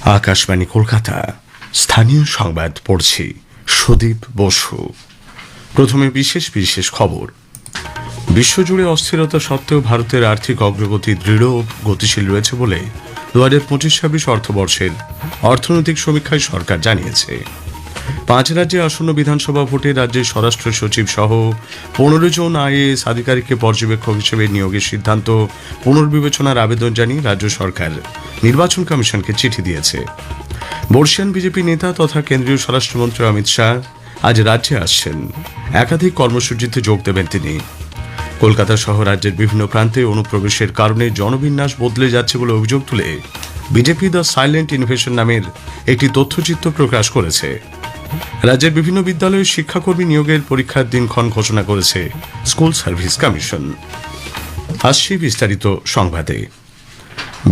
আকাশবাণী কলকাতা স্থানীয় সংবাদ পড়ছি সুদীপ বসু। প্রথমে বিশেষ বিশেষ খবর। বিশ্বজুড়ে অস্থিরতা সত্ত্বেও ভারতের আর্থিক অগ্রগতি দৃঢ় ও গতিশীল রয়েছে বলে 2025-26 অর্থবর্ষের অর্থনৈতিক সমীক্ষায় সরকার জানিয়েছে। 5 রাজ্যে আসন্ন বিধানসভা ভোটে রাজ্যের স্বরাষ্ট্র সচিব সহ 15 জন আইএএস আধিকারিককে পর্যবেক্ষক হিসেবে নিয়োগের সিদ্ধান্ত পুনর্বিবেচনার আবেদন জানিয়ে রাজ্য সরকার নির্বাচন কমিশনকে চিঠি দিয়েছে। বর্ষিয়ান বিজেপি নেতা তথা কেন্দ্রীয় স্বরাষ্ট্রমন্ত্রী অমিত শাহ আজ রাজ্যে আসছেন। একাধিক কর্মসূচিতে যোগ দেবেন তিনি। কলকাতা সহ রাজ্যের বিভিন্ন প্রান্তে অনুপ্রবেশের কারণে জনবিন্যাস বদলে যাচ্ছে বলে অভিযোগ তুলে বিজেপি দ্য সাইলেন্ট ইনভেশন নামের একটি তথ্যচিত্র প্রকাশ করেছে। রাজ্যের বিভিন্ন বিদ্যালয়ে শিক্ষাকর্মী নিয়োগের পরীক্ষার দিনক্ষণ ঘোষণা করেছে স্কুল সার্ভিস কমিশন। আসছি বিস্তারিত সংবাদে।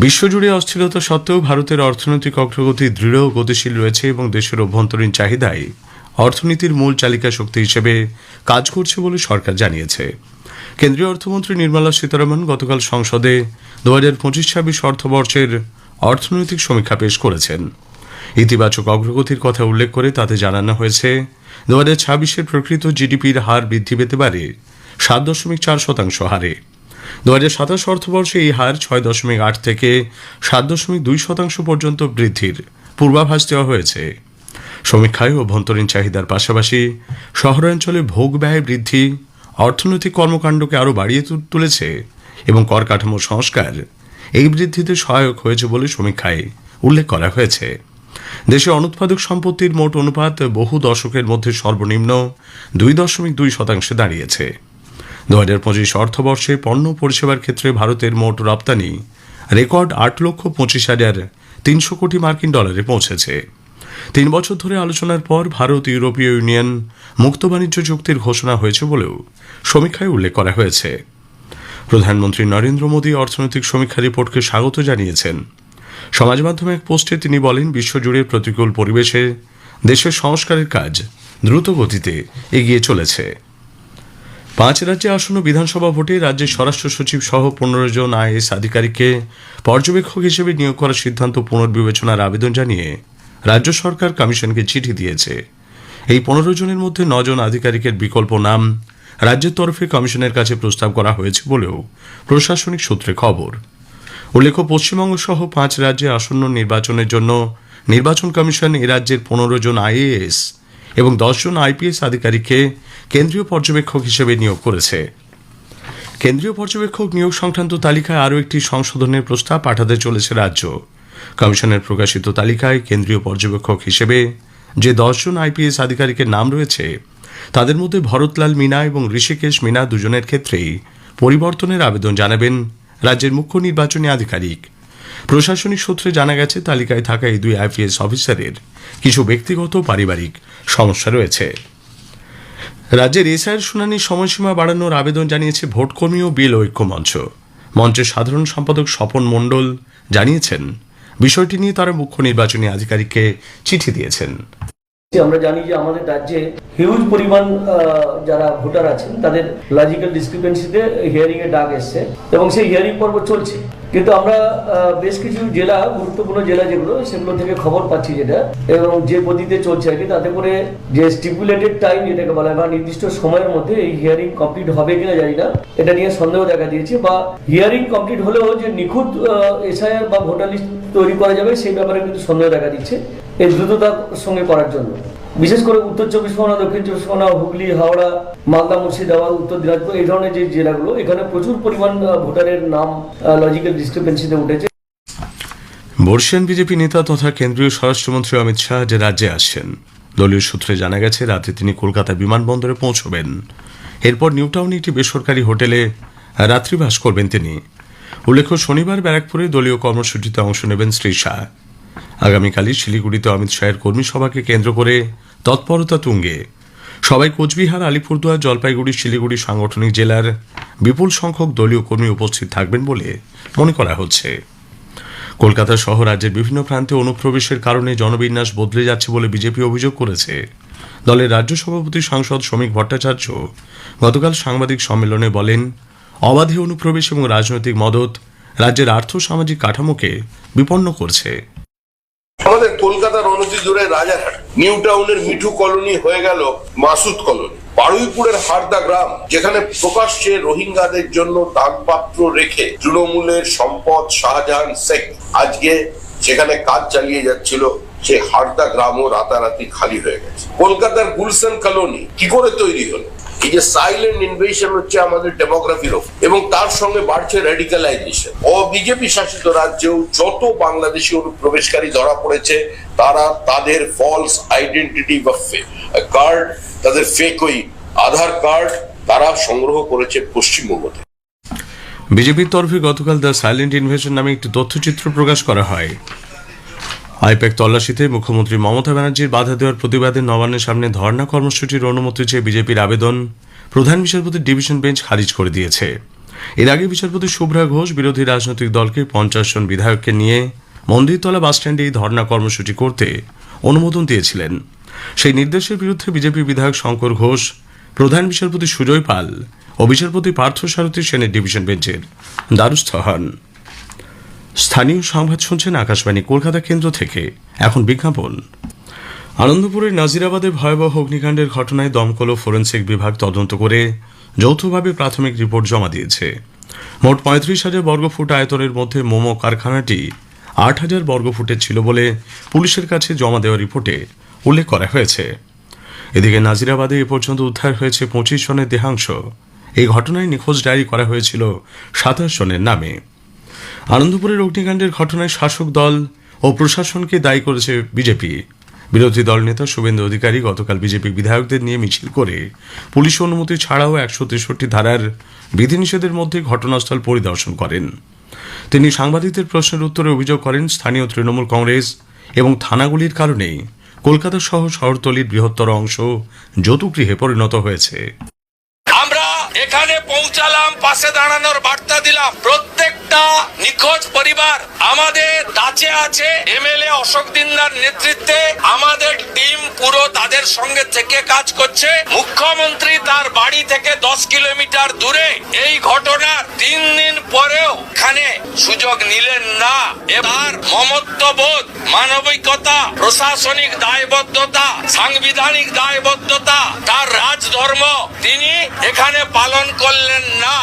বিশ্বজুড়ে অস্থিরতা সত্ত্বেও ভারতের অর্থনৈতিক অগ্রগতি দৃঢ় ও গতিশীল রয়েছে এবং দেশের অভ্যন্তরীণ চাহিদায় অর্থনীতির মূল চালিকা শক্তি হিসেবে কাজ করছে বলে সরকার জানিয়েছে। কেন্দ্রীয় অর্থমন্ত্রী নির্মলা সীতারমণ গতকাল সংসদে 2025-26 অর্থবর্ষের অর্থনৈতিক সমীক্ষা পেশ করেছেন। ইতিবাচক অগ্রগতির কথা উল্লেখ করে তাতে জানানো হয়েছে 2026-এর প্রকৃত জিডিপির হার বৃদ্ধি পেতে পারে 7.4% হারে। 2027 অর্থবর্ষে এই হার 6.8 থেকে 7.2% পর্যন্ত বৃদ্ধির পূর্বাভাস দেওয়া হয়েছে। সমীক্ষায় অভ্যন্তরীণ চাহিদার পাশাপাশি শহরাঞ্চলে ভোগ ব্যয় বৃদ্ধি অর্থনৈতিক কর্মকাণ্ডকে আরও বাড়িয়ে তুলেছে এবং কর কাঠামো সংস্কার এই বৃদ্ধিতে সহায়ক হয়েছে বলে সমীক্ষায় উল্লেখ করা হয়েছে। দেশে অনুৎপাদক সম্পত্তির মোট অনুপাত বহু দশকের মধ্যে সর্বনিম্ন 2.2% দাঁড়িয়েছে। 2025 অর্থবর্ষে পণ্য পরিষেবার ক্ষেত্রে ভারতের মোট রপ্তানি রেকর্ড 8,25,300 কোটি মার্কিন ডলারে পৌঁছেছে। 3 বছর ধরে আলোচনার পর ভারত ইউরোপীয় ইউনিয়ন মুক্ত বাণিজ্য চুক্তির ঘোষণা হয়েছে বলেও সমীক্ষায় উল্লেখ করা হয়েছে। প্রধানমন্ত্রী নরেন্দ্র মোদী অর্থনৈতিক সমীক্ষা রিপোর্টকে স্বাগত জানিয়েছেন। সমাজ মাধ্যমে এক পোস্টে তিনি বলেন, বিশ্বজুড়ে প্রতিকূল পরিবেশে দেশের সংস্কারের কাজ দ্রুত গতিতে এগিয়ে চলেছে। 5 রাজ্যে আসন্ন বিধানসভা ভোটে রাজ্যের স্বরাষ্ট্র সচিব সহ 15 জন আইএএস আধিকারিককে পর্যবেক্ষক হিসেবে নিয়োগ করার সিদ্ধান্ত পুনর্বিবেচনার আবেদন জানিয়ে রাজ্য সরকার কমিশনকে চিঠি দিয়েছে। এই 15 জনের মধ্যে 9 জন আধিকারিকের বিকল্প নাম রাজ্যের তরফে কমিশনের কাছে প্রস্তাব করা হয়েছে বলেও প্রশাসনিক সূত্রে খবর। উল্লেখ্য, পশ্চিমবঙ্গ সহ 5 রাজ্যে আসন্ন নির্বাচনের জন্য নির্বাচন কমিশন এ রাজ্যের 15 জন আইএএস এবং 10 জন আইপিএস আধিকারিককে কেন্দ্রীয় পর্যবেক্ষক হিসেবে নিয়োগ করেছে। কেন্দ্রীয় পর্যবেক্ষক নিয়োগ সংক্রান্ত তালিকায় আরও একটি সংশোধনের প্রস্তাব পাঠাতে চলেছে রাজ্য। কমিশনের প্রকাশিত তালিকায় কেন্দ্রীয় পর্যবেক্ষক হিসেবে যে 10 জন আইপিএস আধিকারিকের নাম রয়েছে তাদের মধ্যে ভরতলাল মিনা এবং ঋষিকেশ মিনা দুজনের ক্ষেত্রেই পরিবর্তনের আবেদন জানাবেন রাজ্যের মুখ্য নির্বাচনী আধিকারিক। প্রশাসনিক সূত্রে জানা গেছে, তালিকায় থাকা এই 2 আইপিএস অফিসারের কিছু ব্যক্তিগত পারিবারিক সমস্যা রয়েছে। রাজ্যের এসআইয়ের শুনানির সময়সীমা বাড়ানোর আবেদন জানিয়েছে ভোটকর্মী ও বিল ঐক্য মঞ্চ। মঞ্চের সাধারণ সম্পাদক স্বপন মণ্ডল জানিয়েছেন, বিষয়টি নিয়ে তারা মুখ্য নির্বাচনী আধিকারিককে চিঠি দিয়েছেন। আমরা জানি যে আমাদের রাজ্যে হিউজ পরিমাণ যারা ভোটার আছেন তাদের লজিক্যাল ডিসক্রিপেন্সিতে হিয়ারিং এর ডাক এসছে এবং সেই হিয়ারিং পর্ব চলছে। কিন্তু আমরা বেশ কিছু জেলা, গুরুত্বপূর্ণ জেলা যেগুলো, সেগুলো থেকে খবর পাচ্ছি যেটা এবং যে গতিতে চলছে আর কি, তাতে করে যে স্টিপুলেটেড টাইম যেটাকে বলা হয় বা নির্দিষ্ট সময়ের মধ্যে এই হিয়ারিং কমপ্লিট হবে কিনা জানি না, এটা নিয়ে সন্দেহ দেখা দিয়েছে। বা হিয়ারিং কমপ্লিট হলেও যে নিখুঁত এসআইআর বা ভোটার লিস্ট তৈরি করা যাবে সেই ব্যাপারে কিন্তু সন্দেহ দেখা দিচ্ছে। এই দ্রুততার সঙ্গে করার জন্য বিশেষ করে উত্তর 24 পরগনা, দক্ষিণ 24 পরগনা, হুগলি, হাওড়া, মালদা, মুর্শিদাবাদ, উত্তর দিনাজপুর, এই ধরনের যে জেলাগুলো, এখানে প্রচুর পরিমাণ ভোটারের নাম লজিক্যাল ডিসক্রিপেন্সিতে উঠেছে। বর্ষিয়ান বিজেপি নেতা তথা কেন্দ্রীয় স্বরাষ্ট্রমন্ত্রী অমিত শাহ যে রাজ্যে আসছেন, দলীয় সূত্রে জানা গেছে রাতে তিনি কলকাতা বিমানবন্দরে পৌঁছবেন। এরপর নিউ টাউনে একটি বেসরকারি হোটেলে রাত্রিবাস করবেন তিনি। উল্লেখ্য, শনিবার ব্যারাকপুরে দলীয় কর্মসূচিতে অংশ নেবেন শ্রী শাহ। আগামীকালই শিলিগুড়িতে অমিত শাহের কর্মী সভাকে কেন্দ্র করে তৎপরতা তুঙ্গে। সবাই কোচবিহার, আলিপুরদুয়ার, জলপাইগুড়ি, শিলিগুড়ি সাংগঠনিক জেলার বিপুল সংখ্যক দলীয় কর্মী উপস্থিত থাকবেন বলে মনে করা হচ্ছে। কলকাতা সহ রাজ্যের বিভিন্ন প্রান্তে অনুপ্রবেশের কারণে জনবিন্যাস বদলে যাচ্ছে বলে বিজেপি অভিযোগ করেছে। দলের রাজ্য সভাপতি সাংসদ শ্রমিক ভট্টাচার্য গতকাল সাংবাদিক সম্মেলনে বলেন, অবাধে অনুপ্রবেশ এবং রাজনৈতিক মদত রাজ্যের আর্থ সামাজিক কাঠামোকে বিপন্ন করছে। আমাদের কলকাতা রণজি দূরে রাজারহাট নিউ টাউনের মিঠু কলোনি হয়ে গেল মাসুদ কলোনি। বারুইপুরের হারদা গ্রাম, যেখানে প্রকাশ্যে রোহিঙ্গাদের জন্য দানপাত্র রেখে তৃণমূলের সম্পদ শাহজাহান শেখ আজকে সেখানে কাজ চালিয়ে যাচ্ছিল, সে হারদা গ্রামও রাতারাতি খালি হয়ে গেছে। কলকাতার গুলশান কলোনি কি করে তৈরি হলো? এই যে সাইলেন্ট ইনভেশন হচ্ছে আমাদের ডেমোগ্রাফির ওপর, এবং তার সঙ্গে বাড়ছে রেডিক্যালাইজেশন। বিজেপি শাসিত রাজ্যেও যত বাংলাদেশি অনুপ্রবেশকারী ধরা পড়েছে, তারা তাদের ফলস আইডেন্টিটি বা কার্ড, তাদের ফেক ওই আধার কার্ড তারা সংগ্রহ করেছে পশ্চিমবঙ্গ থেকে। বিজেপির তরফে গতকাল দ্য সাইলেন্ট ইনভেশন নামে একটি তথ্যচিত্র প্রকাশ করা হয়। আইপ্যাক তল্লাশিতে মুখ্যমন্ত্রী মমতা ব্যানার্জির বাধা দেওয়ার প্রতিবাদে নবান্নের সামনে ধর্ণা কর্মসূচির অনুমতি চেয়ে বিজেপির আবেদন প্রধান বিচারপতির ডিভিশন বেঞ্চ খারিজ করে দিয়েছে। এর আগে বিচারপতি শুভ্রা ঘোষ বিরোধী রাজনৈতিক দলকে 50 জন বিধায়ককে নিয়ে মন্দিরতলা বাসস্ট্যান্ডে এই ধর্ণা কর্মসূচি করতে অনুমোদন দিয়েছিলেন। সেই নির্দেশের বিরুদ্ধে বিজেপি বিধায়ক শঙ্কর ঘোষ, প্রধান বিচারপতি সুজয় পাল ও বিচারপতি পার্থসারথী সেনের ডিভিশন বেঞ্চের দ্বারস্থ হন। স্থানীয় সংবাদ শুনছেন আকাশবাণী কলকাতা কেন্দ্র থেকে। এখন বিজ্ঞাপন। আনন্দপুরের নাজিরাবাদে ভয়াবহ অগ্নিকাণ্ডের ঘটনায় দমকল ও ফরেন্সিক বিভাগ তদন্ত করে যৌথভাবে প্রাথমিক রিপোর্ট জমা দিয়েছে। মোট 35,000 বর্গফুট আয়তনের মধ্যে মোমো কারখানাটি 8,000 বর্গফুটের ছিল বলে পুলিশের কাছে জমা দেওয়া রিপোর্টে উল্লেখ করা হয়েছে। এদিকে নাজিরাবাদে এ পর্যন্ত উদ্ধার হয়েছে 25 জনের দেহাংশ। এই ঘটনায় নিখোঁজ ডায়েরি করা হয়েছিল 27 জনের নামে। আনন্দপুরের অগ্নিকাণ্ডের ঘটনায় শাসক দল ও প্রশাসনকে দায়ী করেছে বিজেপি। বিরোধী দল নেতা শুভেন্দু অধিকারী গতকাল বিজেপি বিধায়কদের নিয়ে মিছিল করে পুলিশ অনুমতি ছাড়াও 163 ধারার বিধিনিষেধের মধ্যে ঘটনাস্থল পরিদর্শন করেন। তিনি সাংবাদিকদের প্রশ্নের উত্তরে অভিযোগ করেন, স্থানীয় তৃণমূল কংগ্রেস এবং থানাগুলির কারণেই কলকাতা সহ শহরতলির বৃহত্তর অংশ যৌতুগৃহে পরিণত হয়েছে। এখানে পৌঁছালাম, পাশে দাঁড়ানোর বার্তা দিলাম। প্রত্যেকটা নিখোঁজ পরিবার আমাদের কাছে আছে। এমএলএ অশোক দিন্দার নেতৃত্বে আমাদের টিম পুরো তাদের সঙ্গে থেকে কাজ করছে। মুখ্যমন্ত্রী তার বাড়ি থেকে 10 কিলোমিটার দূরে এই ঘটনার 3 দিন পরেও এখানে সুযোগ নিলেন না। এবার মমত্ববোধ, মানবিকতা, প্রশাসনিক দায়বদ্ধতা, সাংবিধানিক দায়বদ্ধতা, তার রাজধর্ম তিনি এখানে পালন করলেন না।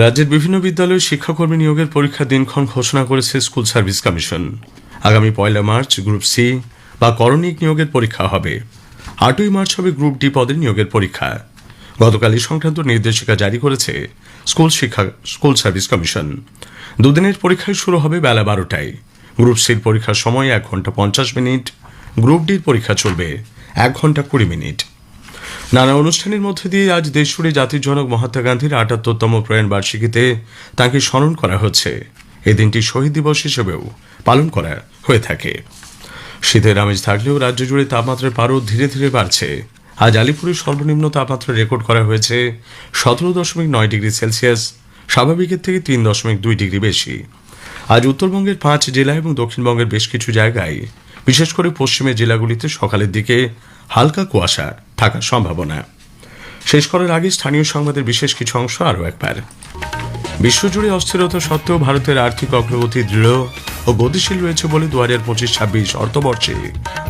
রাজ্যের বিভিন্ন বিদ্যালয়ে শিক্ষাকর্মী নিয়োগের পরীক্ষার দিনক্ষণ ঘোষণা করেছে স্কুল সার্ভিস কমিশন। আগামী 1 মার্চ গ্রুপ সি বা করণিক নিয়োগের পরীক্ষা হবে। 8ই মার্চ হবে গ্রুপ ডি পদের নিয়োগের পরীক্ষা। গতকাল এই সংক্রান্ত নির্দেশিকা জারি করেছে স্কুল সার্ভিস কমিশন। দুদিনের পরীক্ষায় শুরু হবে বেলা 12টায়। গ্রুপ সির পরীক্ষার সময় 1 ঘন্টা 50 মিনিট, গ্রুপ ডির পরীক্ষা চলবে 1 ঘন্টা 20 মিনিট। নানা অনুষ্ঠানের মধ্যে দিয়ে আজ দেশজুড়ে জাতির জনক মহাত্মা গান্ধীর 78তম প্রয়াণ বার্ষিকীতে তাঁকে স্মরণ করা হচ্ছে। এই দিনটি শহীদ দিবস হিসেবেও পালন করা হয়ে থাকে। শীতের আমেজ থাকলেও রাজ্য জুড়ে তাপমাত্রার পারদ ধীরে ধীরে বাড়ছে। আজ আলিপুরের সর্বনিম্ন তাপমাত্রা রেকর্ড করা হয়েছে 17.9 ডিগ্রি সেলসিয়াস, স্বাভাবিকের থেকে 3.2 ডিগ্রি বেশি। আজ উত্তরবঙ্গের 5 জেলা এবং দক্ষিণবঙ্গের বেশ কিছু জায়গায়, বিশেষ করে পশ্চিমের জেলাগুলিতে সকালের দিকে হালকা কুয়াশা থাকার সম্ভাবনা। শেষ করার আগে স্থানীয় সংবাদের বিশেষ কিছু অংশ আরও একবার। বিশ্বজুড়ে অস্থিরতা সত্ত্বেও ভারতের আর্থিক অগ্রগতি দৃঢ় ও গতিশীল রয়েছে বলে 2025-26 অর্থবর্ষে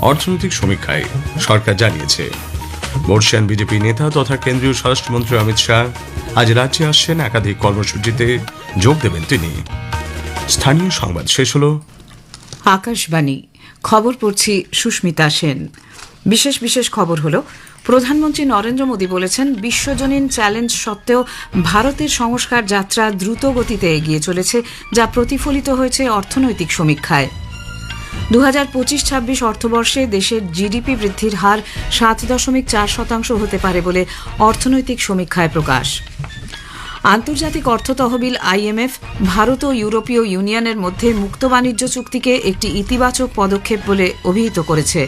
অর্থনৈতিক সমীক্ষায় সরকার জানিয়েছে। বর্ষিয়ান বিজেপি নেতা তথা কেন্দ্রীয় স্বরাষ্ট্রমন্ত্রী অমিত শাহ আজ রাজ্যে আসছেন। একাধিক কর্মসূচিতে যোগ দেবেন তিনি। স্থানীয় সংবাদ শেষ হল। আকাশবাণী খবর পড়ছি সুস্মিতা সেন। বিশেষ বিশেষ খবর হলো, প্রধানমন্ত্রী নরেন্দ্র মোদী বলেছেন, বিশ্বজনীন চ্যালেঞ্জ সত্ত্বেও ভারতের সংস্কার যাত্রা দ্রুত গতিতে এগিয়ে চলেছে, যা প্রতিফলিত হয়েছে অর্থনৈতিক সমীক্ষায়। 2025-26 অর্থবর্ষে দেশের জিডিপি বৃদ্ধির হার 7.4% হতে পারে বলে অর্থনৈতিক সমীক্ষায় প্রকাশ। আন্তর্জাতিক অর্থ তহবিল IMF ভারত ও ইউরোপীয় ইউনিয়নের মধ্যে মুক্ত বাণিজ্য চুক্তিকে একটি ইতিবাচক পদক্ষেপ বলে অভিহিত করেছে।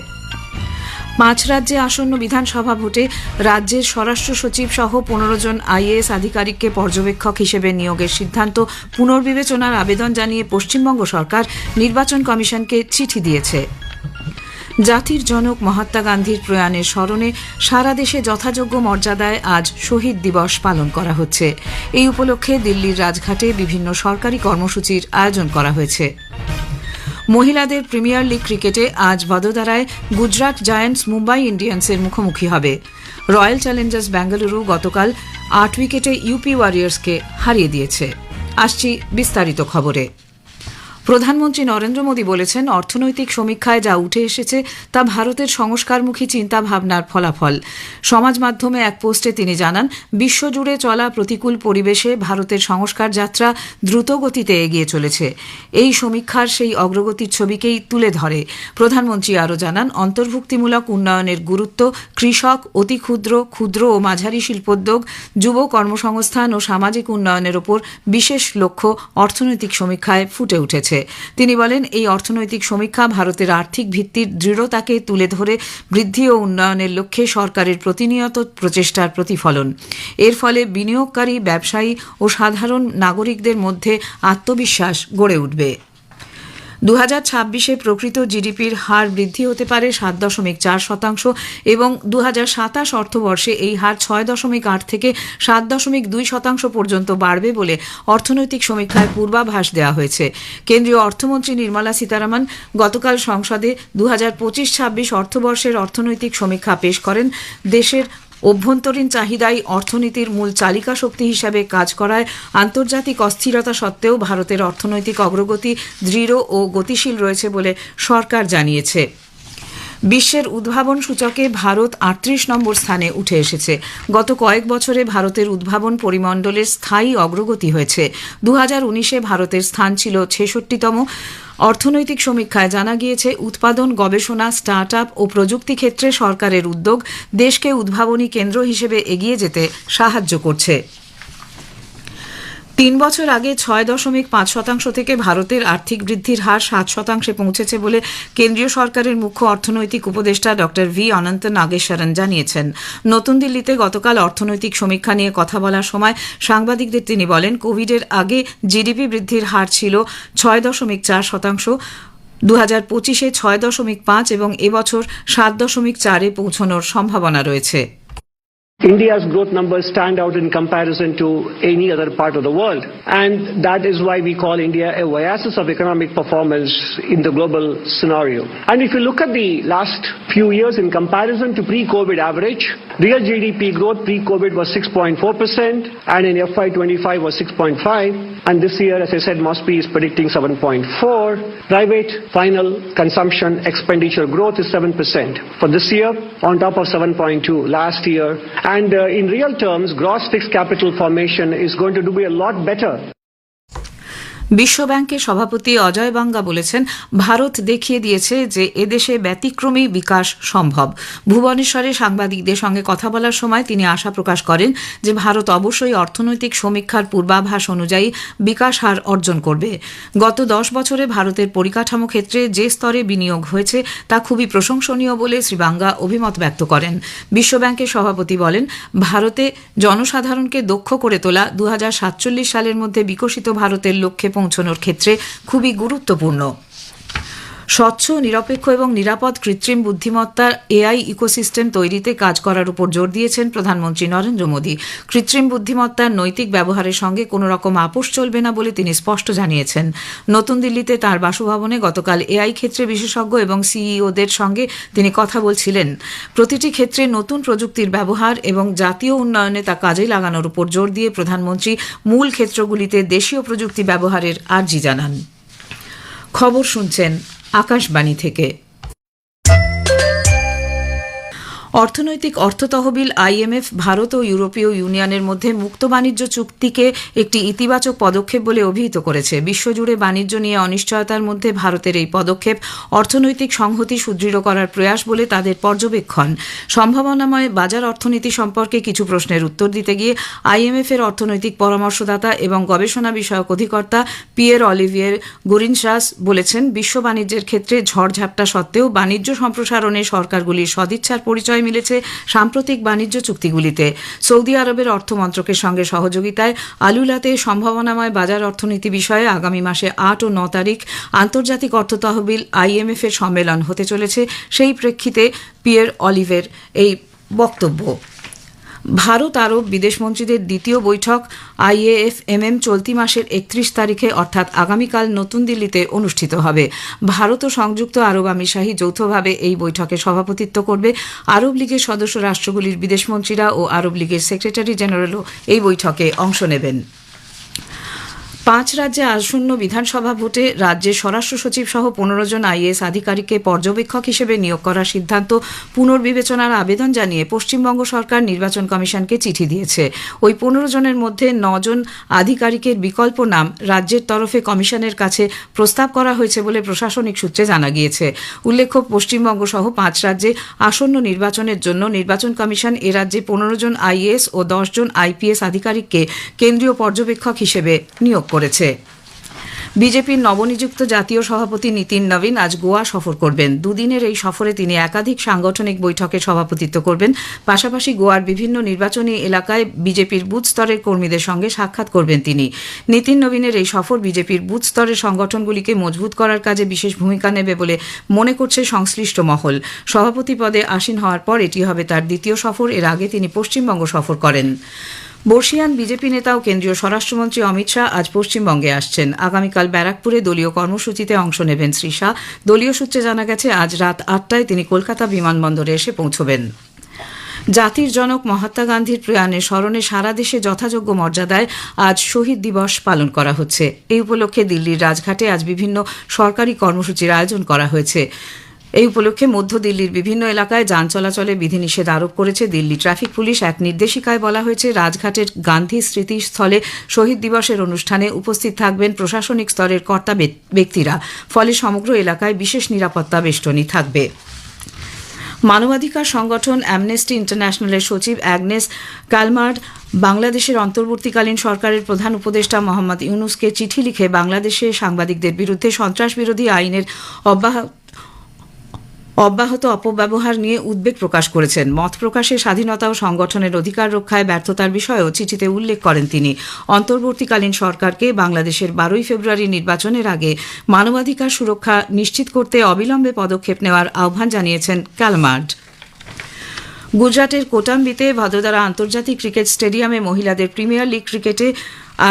5 রাজ্যে আসন্ন বিধানসভা ভোটে রাজ্যের স্বরাষ্ট্র সচিব সহ 15 জন IAS আধিকারিককে পর্যবেক্ষক হিসেবে নিয়োগের সিদ্ধান্ত পুনর্বিবেচনার আবেদন জানিয়ে পশ্চিমবঙ্গ সরকার নির্বাচন কমিশনকে চিঠি দিয়েছে। জাতির জনক মহাত্মা গান্ধীর প্রয়াণের স্মরণে সারা দেশে যথাযোগ্য মর্যাদায় আজ শহীদ দিবস পালন করা হচ্ছে। এই উপলক্ষে দিল্লির রাজঘাটে বিভিন্ন সরকারি কর্মসূচির আয়োজন করা হয়েছে। মহিলাদের প্রিমিয়ার লিগ ক্রিকেটে আজ বদোদরায় গুজরাট জায়ান্টস মুম্বাই ইন্ডিয়ান্সের মুখোমুখি হবে। রয়্যাল চ্যালেঞ্জার্স বেঙ্গালুরু গতকাল 8 উইকেটে ইউপি ওয়ারিয়র্সকে হারিয়ে দিয়েছে। আসছি বিস্তারিত খবরে। প্রধানমন্ত্রী নরেন্দ্র মোদী বলেছেন, অর্থনৈতিক সমীক্ষায় যা উঠে এসেছে তা ভারতের সংস্কারমুখী চিন্তা ভাবনার ফলাফল। সমাজ মাধ্যমে এক পোস্টে তিনি জানান, বিশ্বজুড়ে চলা প্রতিকূল পরিবেশে ভারতের সংস্কার যাত্রা দ্রুত গতিতে এগিয়ে চলেছে। এই সমীক্ষার সেই অগ্রগতির ছবিকেই তুলে ধরে। প্রধানমন্ত্রী আরও জানান, অন্তর্ভুক্তিমূলক উন্নয়নের গুরুত্ব, কৃষক, অতি ক্ষুদ্র, ক্ষুদ্র ও মাঝারি শিল্পোদ্যোগ, যুব কর্মসংস্থান ও সামাজিক উন্নয়নের ওপর বিশেষ লক্ষ্য অর্থনৈতিক সমীক্ষায় ফুটে উঠেছে। তিনি বলেন, এই অর্থনৈতিক সমীক্ষা ভারতের আর্থিক ভিত্তির দৃঢ়তাকে তুলে ধরে বৃদ্ধি ও উন্নয়নের লক্ষ্যে সরকারের প্রতিনিয়ত প্রচেষ্টার প্রতিফলন। এর ফলে বিনিয়োগকারী, ব্যবসায়ী ও সাধারণ নাগরিকদের মধ্যে আত্মবিশ্বাস গড়ে উঠবে। 2026-এ প্রকৃত জিডিপির হার বৃদ্ধি হতে পারে 7.4% এবং 2027 অর্থবর্ষে এই হার 6.8 থেকে 7.2% পর্যন্ত বাড়বে বলে অর্থনৈতিক সমীক্ষায় পূর্বাভাস দেওয়া হয়েছে। কেন্দ্রীয় অর্থমন্ত্রী নির্মলা সীতারামন গতকাল সংসদে 2025-26 অর্থবর্ষের অর্থনৈতিক সমীক্ষা পেশ করেন। দেশের অভ্যন্তরীণ চাহিদাই অর্থনীতির মূল চালিকা শক্তি হিসাবে কাজ করায় আন্তর্জাতিক অস্থিরতা সত্ত্বেও ভারতের অর্থনৈতিক অগ্রগতি দৃঢ় ও গতিশীল রয়েছে বলে সরকার জানিয়েছে। বিশ্বের উদ্ভাবন সূচকে ভারত 38 নম্বর স্থানে উঠে এসেছে। গত কয়েক বছরে ভারতের উদ্ভাবন পরিমণ্ডলের স্থায়ী অগ্রগতি হয়েছে। 2019-এ ভারতের স্থান ছিল 66তম। অর্থনৈতিক সমীক্ষায় জানা গিয়েছে, উৎপাদন, গবেষণা, স্টার্ট আপ ও প্রযুক্তি ক্ষেত্রে সরকারের উদ্যোগ দেশকে উদ্ভাবনী কেন্দ্র হিসেবে এগিয়ে যেতে সাহায্য করছে। 3 বছর আগে 6.5% থেকে ভারতের আর্থিক বৃদ্ধির হার 7% পৌঁছেছে বলে কেন্দ্রীয় সরকারের মুখ্য অর্থনৈতিক উপদেষ্টা ডক্টর ভি অনন্ত নাগেশ্বরন জানিয়েছেন। নতুন দিল্লিতে গতকাল অর্থনৈতিক সমীক্ষা নিয়ে কথা বলার সময় সাংবাদিকদের তিনি বলেন, কোভিডের আগে জিডিপি বৃদ্ধির হার ছিল 6.4%, 2025-এ 6.5 এবং এবছর 7.4-এ পৌঁছানোর সম্ভাবনা রয়েছে। India's growth numbers stand out in comparison to any other part of the world, and that is why we call India a oasis of economic performance in the global scenario. And if you look at the last few years in comparison to pre-COVID average, real GDP growth pre-COVID was 6.4%, and in FY25 was 6.5%, and this year, as I said, MOSPI is predicting 7.4%. Private final consumption expenditure growth is 7% for this year, on top of 7.2% last year. And in real terms, gross fixed capital formation is going to do a lot better. বিশ্ব ব্যাংকের সভাপতি অজয় বাঙ্গা বলেছেন, ভারত দেখিয়ে দিয়েছে যে এদেশে ব্যতিক্রমী বিকাশ সম্ভব। ভুবনেশ্বরে সাংবাদিকদের সঙ্গে কথা বলার সময় তিনি আশা প্রকাশ করেন যে ভারত অবশ্যই অর্থনৈতিক সমীক্ষার পূর্বাভাস অনুযায়ী বিকাশ হার অর্জন করবে। গত 10 বছরে ভারতের পরিকাঠামো ক্ষেত্রে যে স্তরে বিনিয়োগ হয়েছে তা খুবই প্রশংসনীয় বলে শ্রী বাঙ্গা অভিমত ব্যক্ত করেন। বিশ্ব ব্যাংকের সভাপতি বলেন, ভারতে জনসাধারণকে দক্ষ করে তোলা 2047 সালের মধ্যে বিকশিত ভারতের লক্ষ্যে পৌঁছানোর ক্ষেত্রে খুবই গুরুত্বপূর্ণ। স্বচ্ছ, নিরপেক্ষ এবং নিরাপদ কৃত্রিম বুদ্ধিমত্তার এআই ইকোসিস্টেম তৈরিতে কাজ করার উপর জোর দিয়েছেন প্রধানমন্ত্রী নরেন্দ্র মোদী। কৃত্রিম বুদ্ধিমত্তার নৈতিক ব্যবহারের সঙ্গে কোনো রকম আপোষ চলবে না বলে তিনি স্পষ্ট জানিয়েছেন। নতুন দিল্লিতে তাঁর বাসভবনে গতকাল এআই ক্ষেত্রে বিশেষজ্ঞ এবং সিইওদের সঙ্গে তিনি কথা বলছিলেন। প্রতিটি ক্ষেত্রে নতুন প্রযুক্তির ব্যবহার এবং জাতীয় উন্নয়নে তা কাজে লাগানোর উপর জোর দিয়ে প্রধানমন্ত্রী মূল ক্ষেত্রগুলিতে দেশীয় প্রযুক্তি ব্যবহারের আর্জি জানান। খবর শুনছেন আকাশবাণী থেকে। অর্থনৈতিক অর্থতহবিল আইএমএফ ভারত ও ইউরোপীয় ইউনিয়নের মধ্যে মুক্ত বাণিজ্য চুক্তিকে একটি ইতিবাচক পদক্ষেপ বলে অভিহিত করেছে। বিশ্বজুড়ে বাণিজ্য নিয়ে অনিশ্চয়তার মধ্যে ভারতের এই পদক্ষেপ অর্থনৈতিক সংহতি সুদৃঢ় করার প্রয়াস বলে তাদের পর্যবেক্ষণ। সম্ভাবনাময় বাজার অর্থনীতি সম্পর্কে কিছু প্রশ্নের উত্তর দিতে গিয়ে আইএমএফ এর অর্থনৈতিক পরামর্শদাতা এবং গবেষণা বিষয়ক অধিকর্তা পিয়ের অলিভিয়ের গুরিনশাস বলেছেন, বিশ্ব বাণিজ্যের ক্ষেত্রে ঝড়ঝাপটা সত্ত্বেও বাণিজ্য সম্প্রসারণে সরকারগুলির সদিচ্ছার পরিচয় মিলেছে সাম্প্রতিক বাণিজ্য চুক্তিগুলিতে। সৌদি আরবের অর্থমন্ত্রকের সঙ্গে সহযোগিতায় আলুলাতে সম্ভাবনাময় বাজার অর্থনীতি বিষয়ে আগামী মাসে 8 ও 9 তারিখ আন্তর্জাতিক অর্থ তহবিল আইএমএফ এর সম্মেলন হতে চলেছে। সেই প্রেক্ষিতে পিয়ের অলিভের এই বক্তব্য। ভারত আরব বিদেশমন্ত্রীদের দ্বিতীয় বৈঠক IAF-MM চলতি মাসের 31 তারিখে অর্থাৎ আগামীকাল নতুন দিল্লিতে অনুষ্ঠিত হবে। ভারত ও সংযুক্ত আরব আমিরশাহী যৌথভাবে এই বৈঠকে সভাপতিত্ব করবে। আরব লীগের সদস্য রাষ্ট্রগুলির বিদেশমন্ত্রীরা ও আরব লীগের সেক্রেটারি জেনারেলও এই বৈঠকে অংশ নেবেন। 5 রাজ্যে আসন্ন বিধানসভা ভোটে রাজ্যের স্বরাষ্ট্র সচিব সহ 15 জন IAS আধিকারিককে পর্যবেক্ষক হিসেবে নিয়োগ করার সিদ্ধান্ত পুনর্বিবেচনার আবেদন জানিয়ে পশ্চিমবঙ্গ সরকার নির্বাচন কমিশনকে চিঠি দিয়েছে। ওই 15 জনের মধ্যে 9 জন আধিকারিকের বিকল্প নাম রাজ্যের তরফে কমিশনের কাছে প্রস্তাব করা হয়েছে বলে প্রশাসনিক সূত্রে জানা গিয়েছে। উল্লেখ্য, পশ্চিমবঙ্গ সহ 5 রাজ্যে আসন্ন নির্বাচনের জন্য নির্বাচন কমিশন এ রাজ্যে 15 জন IAS ও 10 জন IPS আধিকারিককে কেন্দ্রীয় পর্যবেক্ষক হিসেবে নিয়োগ করেছে। বিজেপির নবনিযুক্ত জাতীয় সভাপতি নীতিন নবীন আজ গোয়া সফর করবেন। দুদিনের এই সফরে তিনি একাধিক সাংগঠনিক বৈঠকে সভাপতিত্ব করবেন। পাশাপাশি গোয়ার বিভিন্ন নির্বাচনী এলাকায় বিজেপির বুথ স্তরের কর্মীদের সঙ্গে সাক্ষাৎ করবেন তিনি। নীতিন নবীনের এই সফর বিজেপির বুথ স্তরের সংগঠনগুলিকে মজবুত করার কাজে বিশেষ ভূমিকা নেবে বলে মনে করছে সংশ্লিষ্ট মহল। সভাপতি পদে আসীন হওয়ার পর এটি হবে তার দ্বিতীয় সফর। এর আগে তিনি পশ্চিমবঙ্গ সফর করেন। বর্ষীয়ান বিজেপি নেতা ও কেন্দ্রীয় স্বরাষ্ট্রমন্ত্রী অমিত শাহ আজ পশ্চিমবঙ্গে আসছেন। আগামীকাল ব্যারাকপুরে দলীয় কর্মসূচিতে অংশ নেবেন শ্রী শাহ। দলীয় সূত্রে জানা গেছে আজ রাত 8টায় তিনি কলকাতা বিমানবন্দরে এসে পৌঁছবেন। জাতির জনক মহাত্মা গান্ধীর প্রয়াণে স্মরণে সারা দেশে যথাযোগ্য মর্যাদায় আজ শহীদ দিবস পালন করা হচ্ছে। এই উপলক্ষে দিল্লির রাজঘাটে আজ বিভিন্ন সরকারি কর্মসূচির আয়োজন করা হয়েছে। এই উপলক্ষে মধ্য দিল্লির বিভিন্ন এলাকায় যান চলাচলে বিধিনিষেধ আরোপ করেছে দিল্লি ট্রাফিক পুলিশ। এক নির্দেশিকায় বলা হয়েছে, রাজঘাটের গান্ধী স্মৃতিস্থলে শহীদ দিবসের অনুষ্ঠানে উপস্থিত থাকবেন প্রশাসনিক স্তরের কর্তা ব্যক্তিরা। ফলে সমগ্র এলাকায় বিশেষ নিরাপত্তা বেষ্টনী থাকবে। মানবাধিকার সংগঠন অ্যামনেস্টি ইন্টারন্যাশনালের সচিব অ্যাগনেস কালমার্ড বাংলাদেশের অন্তর্বর্তীকালীন সরকারের প্রধান উপদেষ্টা মোহাম্মদ ইউনুসকে চিঠি লিখে বাংলাদেশে সাংবাদিকদের বিরুদ্ধে সন্ত্রাসবিরোধী আইনের অব্যাহত অপব্যবহার নিয়ে উদ্বেগ প্রকাশ করেছেন। মত প্রকাশের স্বাধীনতা ও সংগঠনের অধিকার রক্ষায় ব্যর্থতার বিষয়েও চিঠিতে উল্লেখ করেন তিনি। অন্তর্বর্তীকালীন সরকারকে বাংলাদেশের 12ই ফেব্রুয়ারি নির্বাচনের আগে মানবাধিকার সুরক্ষা নিশ্চিত করতে অবিলম্বে পদক্ষেপ নেওয়ার আহ্বান জানিয়েছেন কালমার্ড। গুজরাটের কোটাম্বিতে ভাদোদারা আন্তর্জাতিক ক্রিকেট স্টেডিয়ামে মহিলাদের প্রিমিয়ার লিগ ক্রিকেটে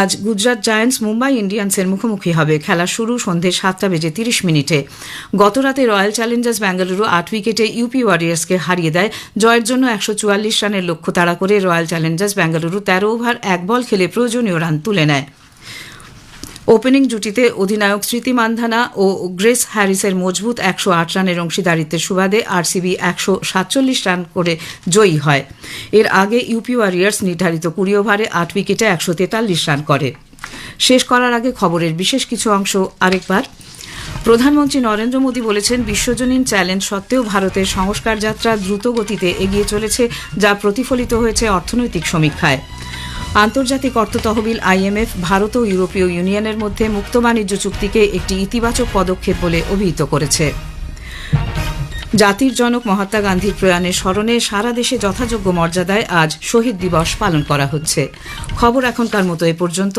আজ গুজরাট জায়ান্টস মুম্বাই ইন্ডিয়ান্সের মুখোমুখি হবে। খেলা শুরু সন্ধে 7:30 গতরাতে রয়্যাল চ্যালেঞ্জার্স বেঙ্গালুরু 8 উইকেটে ইউপি ওয়ারিয়ার্সকে হারিয়ে দেয়। জয়ের জন্য 144 রানের লক্ষ্য তাড়া করে রয়্যাল চ্যালেঞ্জার্স বেঙ্গালুরু 13 ওভার 1 বল খেলে প্রয়োজনীয় রান তুলে নেয়। ওপেনিং জুটিতে অধিনায়ক স্মৃতি মান্ধানা ও গ্রেস হ্যারিসের মজবুত 108 রানের অংশীদারিত্বের সুবাদে আরসিবি 147 রান করে জয়ী হয়। এর আগে ইউপি ওয়ারিয়ার্স নির্ধারিত 20 ওভারে 8 উইকেটে 143 রান করে। শেষ করার আগে খবরের বিশেষ কিছু অংশ আরেকবার। প্রধানমন্ত্রী নরেন্দ্র মোদী বলেছেন, বিশ্বজনীন চ্যালেঞ্জ সত্ত্বেও ভারতের সংস্কার যাত্রা দ্রুত গতিতে এগিয়ে চলেছে, যা প্রতিফলিত হয়েছে অর্থনৈতিক সমীক্ষায়। আন্তর্জাতিক অর্থ তহবিল IMF ভারত ও ইউরোপীয় ইউনিয়নের মধ্যে মুক্ত বাণিজ্য চুক্তিকে একটি ইতিবাচক পদক্ষেপ বলে অভিহিত করেছে। জাতির জনক মহাত্মা গান্ধীর প্রয়াণে স্মরণে সারা দেশে যথাযোগ্য মর্যাদায় আজ শহীদ দিবস পালন করা হচ্ছে। খবর এখনকার মতো এ পর্যন্ত।